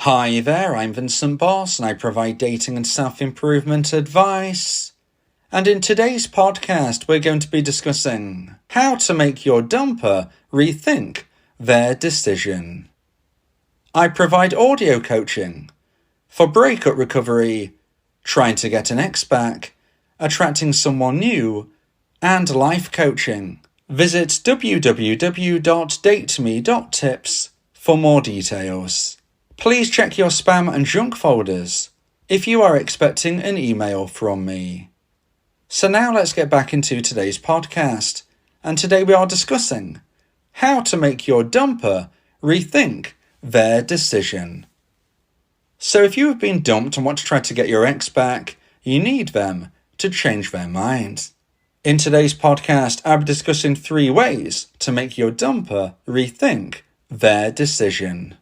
Hi there, I'm Vincent Boss and I provide dating and self-improvement advice. And in today's podcast, we're going to be discussing how to make your dumper rethink their decision. I provide audio coaching for breakup recovery, trying to get an ex back, attracting someone new, and life coaching. Visit www.dateme.tips for more details. Please check your spam and junk folders if you are expecting an email from me. So now let's get back into today's podcast, and today we are discussing how to make your dumper rethink their decision. So if you have been dumped and want to try to get your ex back, you need them to change their mind. In today's podcast, I'll be discussing 3 ways to make your dumper rethink their decision.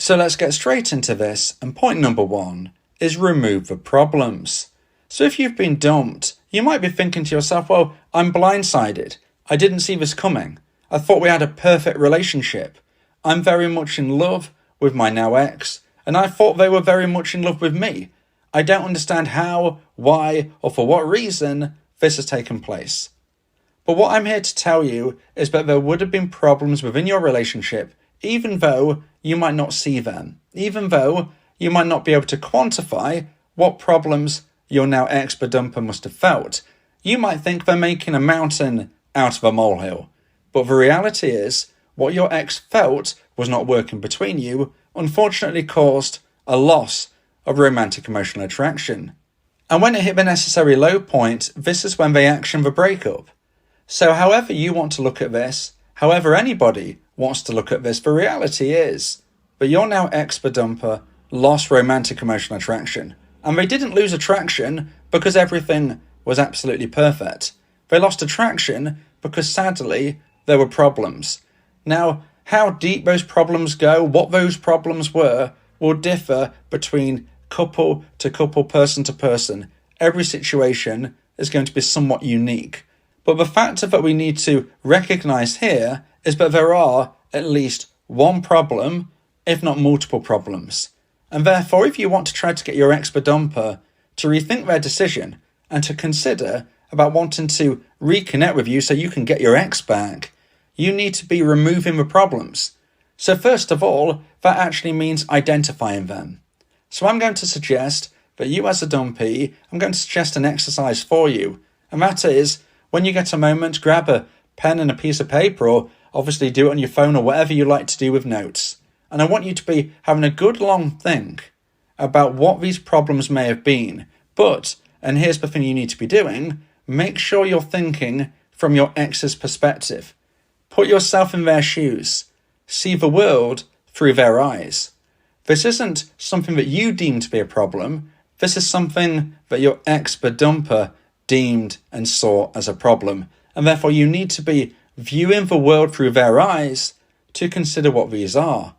So let's get straight into this, and point number 1 is remove the problems. So if you've been dumped, you might be thinking to yourself, well, I'm blindsided. I didn't see this coming. I thought we had a perfect relationship. I'm very much in love with my now ex, and I thought they were very much in love with me. I don't understand how, why, or for what reason this has taken place. But what I'm here to tell you is that there would have been problems within your relationship, even though you might not see them, even though you might not be able to quantify what problems your now ex-dumper must have felt. You might think they're making a mountain out of a molehill, but the reality is what your ex felt was not working between you unfortunately caused a loss of romantic emotional attraction. And when it hit the necessary low point, this is when they action the breakup. So however you want to look at this, however anybody wants to look at this, the reality is that your now ex-dumper lost romantic emotional attraction. And they didn't lose attraction because everything was absolutely perfect. They lost attraction because sadly there were problems. Now, how deep those problems go, what those problems were, will differ between couple to couple, person to person. Every situation is going to be somewhat unique. But the factor that we need to recognize here is that there are at least one problem, if not multiple problems. And therefore, if you want to try to get your ex-dumper to rethink their decision and to consider about wanting to reconnect with you so you can get your ex back, you need to be removing the problems. So first of all, that actually means identifying them. So I'm going to suggest that you as a dumpee, I'm going to suggest an exercise for you. And that is, when you get a moment, grab a pen and a piece of paper, or obviously do it on your phone or whatever you like to do with notes. And I want you to be having a good long think about what these problems may have been. But, and here's the thing you need to be doing, make sure you're thinking from your ex's perspective. Put yourself in their shoes. See the world through their eyes. This isn't something that you deem to be a problem. This is something that your ex-dumper deemed and saw as a problem. And therefore you need to be viewing the world through their eyes to consider what these are.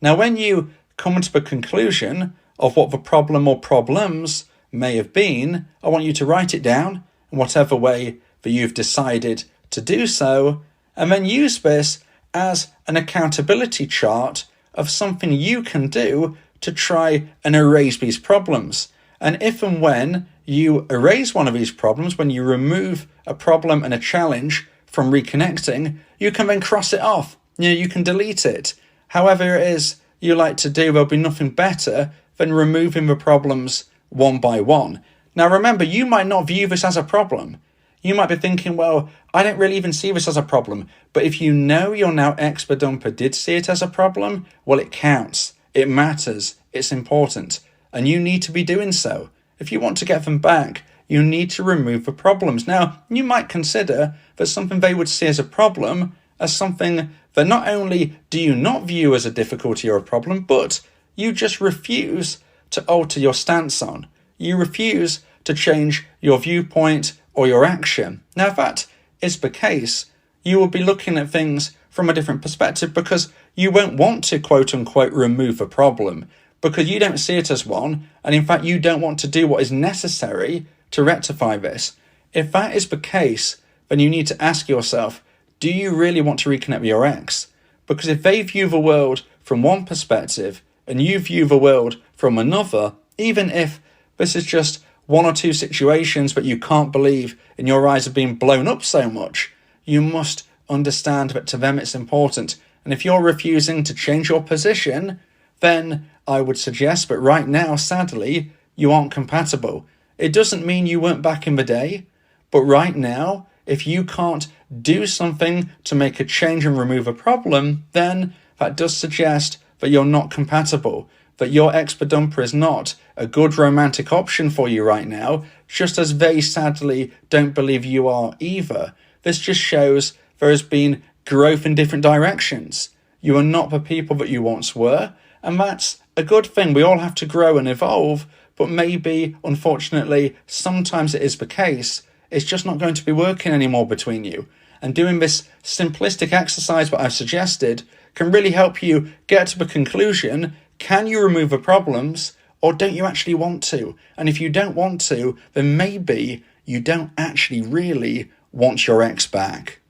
Now, when you come to the conclusion of what the problem or problems may have been, I want you to write it down in whatever way that you've decided to do so, and then use this as an accountability chart of something you can do to try and erase these problems. And if and when you erase one of these problems, when you remove a problem and a challenge from reconnecting, you can then cross it off. You can delete it. However it is you like to do, there'll be nothing better than removing the problems one by one. Now remember, you might not view this as a problem. You might be thinking, well, I don't really even see this as a problem. But if you know your now ex-dumper did see it as a problem, well, it counts. It matters. It's important. And you need to be doing so. If you want to get them back, you need to remove the problems. Now, you might consider that something they would see as a problem as something that not only do you not view as a difficulty or a problem, but you just refuse to alter your stance on. You refuse to change your viewpoint or your action. Now, if that is the case, you will be looking at things from a different perspective because you won't want to, quote unquote, remove a problem because you don't see it as one. And in fact, you don't want to do what is necessary to rectify this. If that is the case, then you need to ask yourself, do you really want to reconnect with your ex? Because if they view the world from one perspective and you view the world from another, even if this is just one or two situations but you can't believe and your eyes have been blown up so much, you must understand that to them it's important. And if you're refusing to change your position, then I would suggest that right now, sadly, you aren't compatible. It doesn't mean you weren't back in the day, but right now, if you can't do something to make a change and remove a problem, then that does suggest that you're not compatible, that your ex-dumper is not a good romantic option for you right now, just as they sadly don't believe you are either. This just shows there has been growth in different directions. You are not the people that you once were, and that's a good thing. We all have to grow and evolve, but maybe, unfortunately, sometimes it is the case. It's just not going to be working anymore between you. And doing this simplistic exercise that I've suggested can really help you get to the conclusion, can you remove the problems, or don't you actually want to? And if you don't want to, then maybe you don't actually really want your ex back.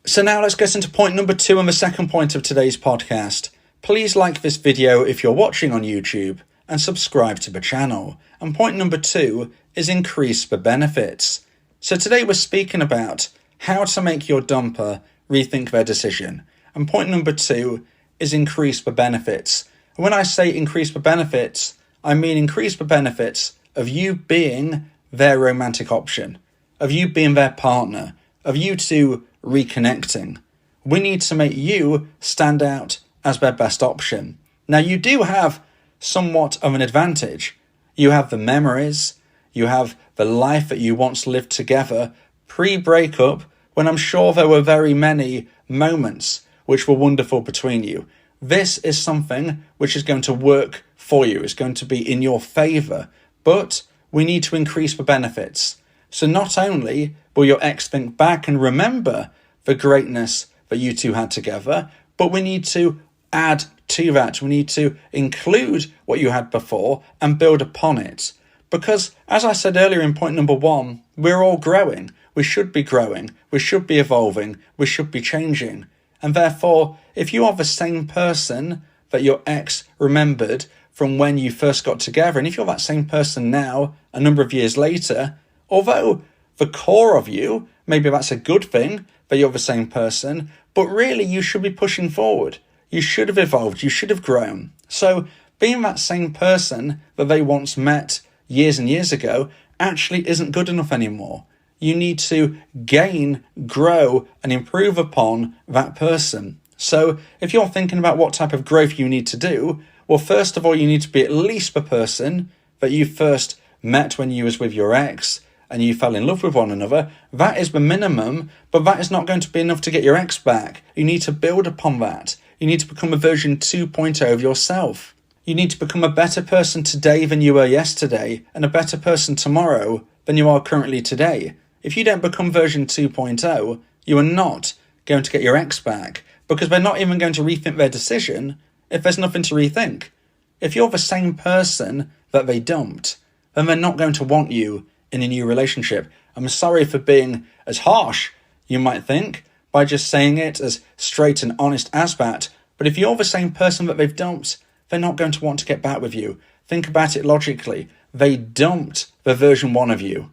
So now let's get into point number 2 and the second point of today's podcast. Please like this video if you're watching on YouTube and subscribe to the channel. And point number 2 is increase the benefits. So today we're speaking about how to make your dumper rethink their decision. And point number 2 is increase the benefits. And when I say increase the benefits, I mean increase the benefits of you being their romantic option, of you being their partner, of you two reconnecting. We need to make you stand out as their best option. Now, you do have somewhat of an advantage. You have the memories, you have the life that you once lived together pre-breakup, when I'm sure there were very many moments which were wonderful between you. This is something which is going to work for you, it's going to be in your favour, but we need to increase the benefits. So not only will your ex think back and remember the greatness that you two had together, but we need to add to that. We need to include what you had before and build upon it. Because, as I said earlier in point number 1, we're all growing. We should be growing. We should be evolving. We should be changing. And therefore, if you are the same person that your ex remembered from when you first got together, and if you're that same person now, a number of years later, although the core of you, maybe that's a good thing that you're the same person, but really you should be pushing forward. You should have evolved. You should have grown. So being that same person that they once met years and years ago actually isn't good enough anymore. You need to gain, grow, and improve upon that person. So if you're thinking about what type of growth you need to do, well, first of all, you need to be at least the person that you first met when you was with your ex and you fell in love with one another. That is the minimum, but that is not going to be enough to get your ex back. You need to build upon that. You need to become a version 2.0 of yourself. You need to become a better person today than you were yesterday, and a better person tomorrow than you are currently today. If you don't become version 2.0, you are not going to get your ex back, because they're not even going to rethink their decision if there's nothing to rethink. If you're the same person that they dumped, then they're not going to want you in a new relationship. I'm sorry for being as harsh, you might think, by just saying it as straight and honest as that, but if you're the same person that they've dumped, they're not going to want to get back with you. Think about it logically. They dumped the version 1 of you.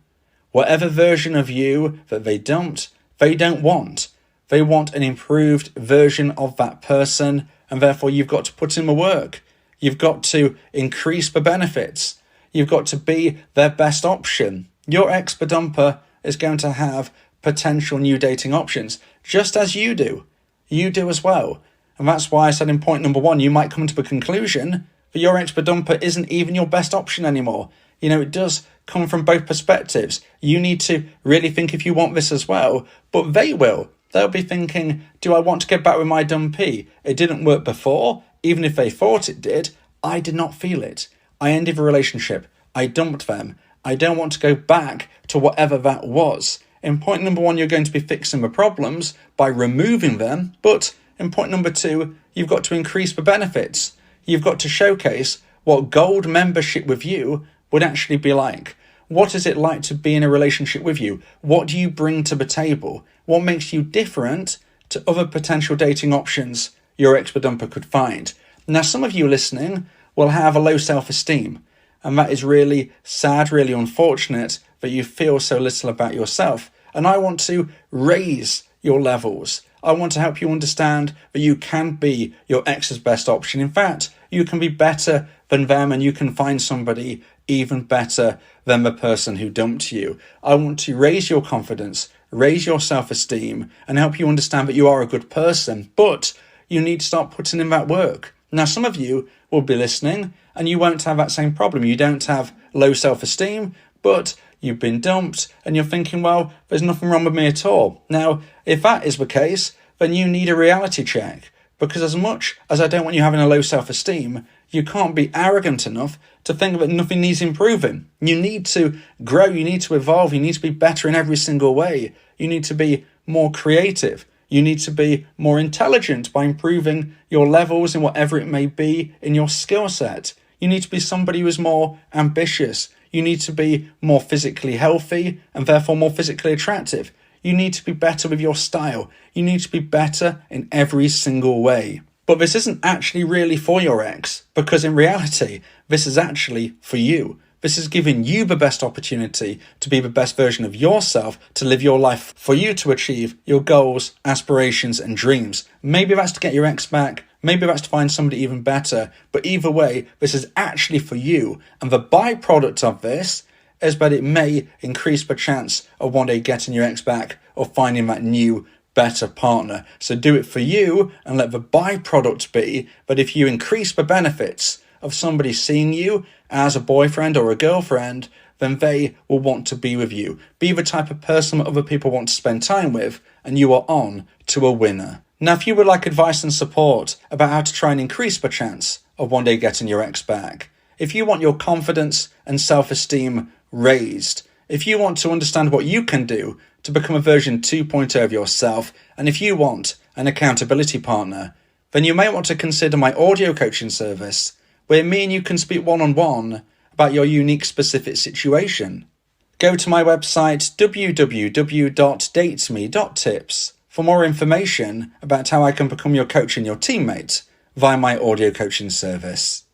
Whatever version of you that they dumped, they don't want. They want an improved version of that person, and therefore you've got to put in the work. You've got to increase the benefits. You've got to be their best option. Your ex-dumper is going to have potential new dating options, just as you do. You do as well. And that's why I said in point number 1, you might come to the conclusion that your ex-dumper isn't even your best option anymore. You know, it does come from both perspectives. You need to really think if you want this as well, but they will. They'll be thinking, do I want to get back with my dumpee? It didn't work before. Even if they thought it did, I did not feel it. I ended the relationship. I dumped them. I don't want to go back to whatever that was. In point number 1, you're going to be fixing the problems by removing them. But in point number 2, you've got to increase the benefits. You've got to showcase what gold membership with you would actually be like. What is it like to be in a relationship with you? What do you bring to the table? What makes you different to other potential dating options your ex-dumper could find? Now, some of you listening will have a low self-esteem. And that is really sad, really unfortunate that you feel so little about yourself. And I want to raise your levels. I want to help you understand that you can be your ex's best option. In fact, you can be better than them, and you can find somebody even better than the person who dumped you. I want to raise your confidence, raise your self-esteem, and help you understand that you are a good person, but you need to start putting in that work. Now, some of you will be listening and you won't have that same problem. You don't have low self-esteem, but you've been dumped and you're thinking, well, there's nothing wrong with me at all. Now, if that is the case, then you need a reality check, because as much as I don't want you having a low self-esteem, you can't be arrogant enough to think that nothing needs improving. You need to grow, you need to evolve, you need to be better in every single way. You need to be more creative. You need to be more intelligent by improving your levels in whatever it may be in your skill set. You need to be somebody who is more ambitious. You need to be more physically healthy and therefore more physically attractive. You need to be better with your style. You need to be better in every single way. But this isn't actually really for your ex, because in reality, this is actually for you. This is giving you the best opportunity to be the best version of yourself, to live your life, for you to achieve your goals, aspirations, and dreams. Maybe that's to get your ex back. Maybe that's to find somebody even better. But either way, this is actually for you. And the byproduct of this is that it may increase the chance of one day getting your ex back or finding that new, better partner. So do it for you, and let the byproduct be that if you increase the benefits of somebody seeing you as a boyfriend or a girlfriend, then they will want to be with you. Be the type of person that other people want to spend time with, and you are on to a winner. Now, if you would like advice and support about how to try and increase the chance of one day getting your ex back, if you want your confidence and self-esteem raised, if you want to understand what you can do to become a version 2.0 of yourself, and if you want an accountability partner, then you may want to consider my audio coaching service, where me and you can speak one-on-one about your unique specific situation. Go to my website www.dateme.tips for more information about how I can become your coach and your teammate via my audio coaching service.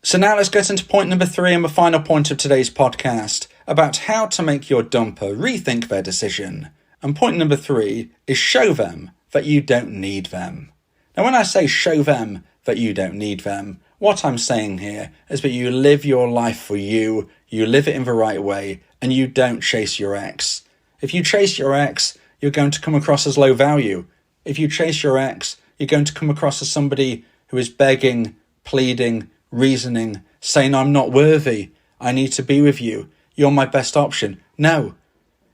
So now let's get into point number 3 and the final point of today's podcast about how to make your dumper rethink their decision. And point number 3 is show them that you don't need them. Now, when I say show them that you don't need them, what I'm saying here is that you live your life for you live it in the right way, and you don't chase your ex. If you chase your ex, you're going to come across as low value. If you chase your ex, you're going to come across as somebody who is begging, pleading, reasoning, saying, I'm not worthy, I need to be with you, you're my best option. No.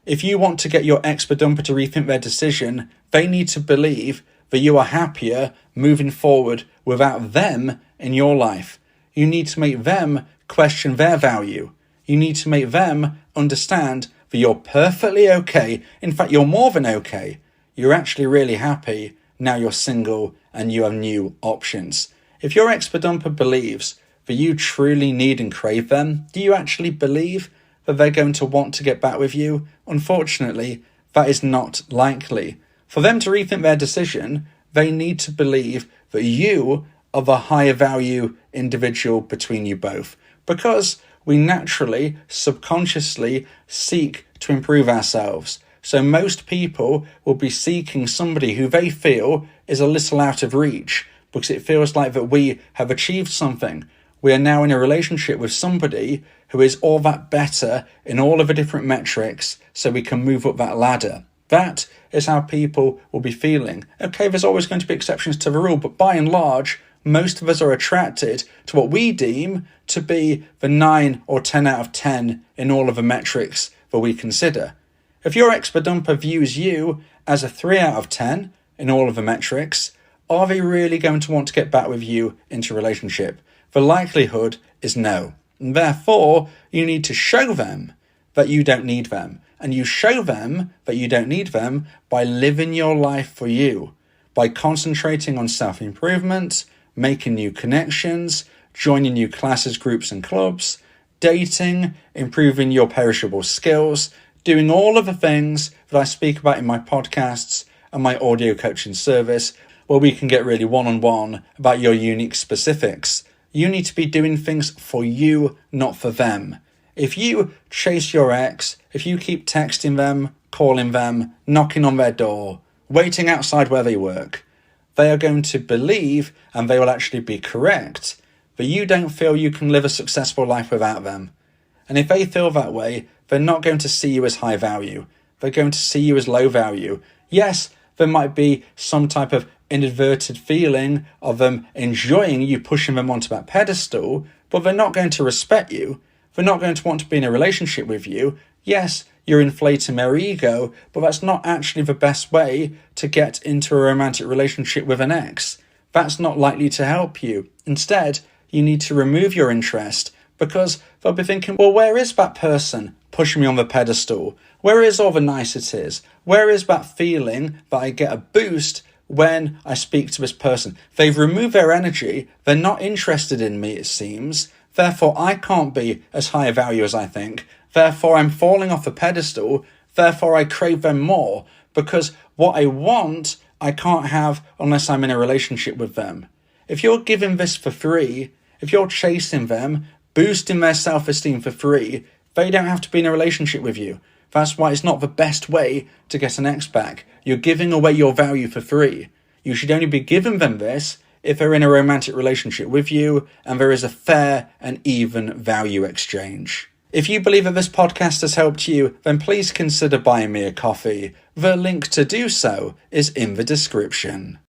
If you want to get your ex-dumper to rethink their decision, they need to believe that you are happier moving forward without them in your life. You need to make them question their value. You need to make them understand that you're perfectly okay. In fact, you're more than okay. You're actually really happy. Now you're single and you have new options. If your ex-dumper believes that you truly need and crave them, do you actually believe that they're going to want to get back with you? Unfortunately, that is not likely. For them to rethink their decision, they need to believe that you are the higher value individual between you both. Because we naturally, subconsciously seek to improve ourselves. So most people will be seeking somebody who they feel is a little out of reach, because it feels like that we have achieved something. We are now in a relationship with somebody who is all that better in all of the different metrics, so we can move up that ladder. That is how people will be feeling. Okay, there's always going to be exceptions to the rule, but by and large, most of us are attracted to what we deem to be the 9 or 10 out of 10 in all of the metrics that we consider. If your ex-dumper views you as a 3 out of 10 in all of the metrics, are they really going to want to get back with you into a relationship? The likelihood is no. And therefore, you need to show them that you don't need them. And you show them that you don't need them by living your life for you, by concentrating on self-improvement, making new connections, joining new classes, groups and clubs, dating, improving your perishable skills, doing all of the things that I speak about in my podcasts and my audio coaching service, where we can get really one-on-one about your unique specifics. You need to be doing things for you, not for them. If you chase your ex, if you keep texting them, calling them, knocking on their door, waiting outside where they work, they are going to believe, and they will actually be correct, that you don't feel you can live a successful life without them. And if they feel that way, they're not going to see you as high value. They're going to see you as low value. Yes, there might be some type of inadvertent feeling of them enjoying you pushing them onto that pedestal, but they're not going to respect you. They're not going to want to be in a relationship with you. Yes, you're inflating their ego, but that's not actually the best way to get into a romantic relationship with an ex. That's not likely to help you. Instead, you need to remove your interest, because they'll be thinking, well, where is that person pushing me on the pedestal? Where is all the niceties? Where is that feeling that I get a boost when I speak to this person? They've removed their energy. They're not interested in me, it seems. Therefore, I can't be as high a value as I think. Therefore, I'm falling off the pedestal. Therefore, I crave them more, because what I want, I can't have unless I'm in a relationship with them. If you're giving this for free, if you're chasing them, boosting their self-esteem for free, they don't have to be in a relationship with you. That's why it's not the best way to get an ex back. You're giving away your value for free. You should only be giving them this if they're in a romantic relationship with you and there is a fair and even value exchange. If you believe that this podcast has helped you, then please consider buying me a coffee. The link to do so is in the description.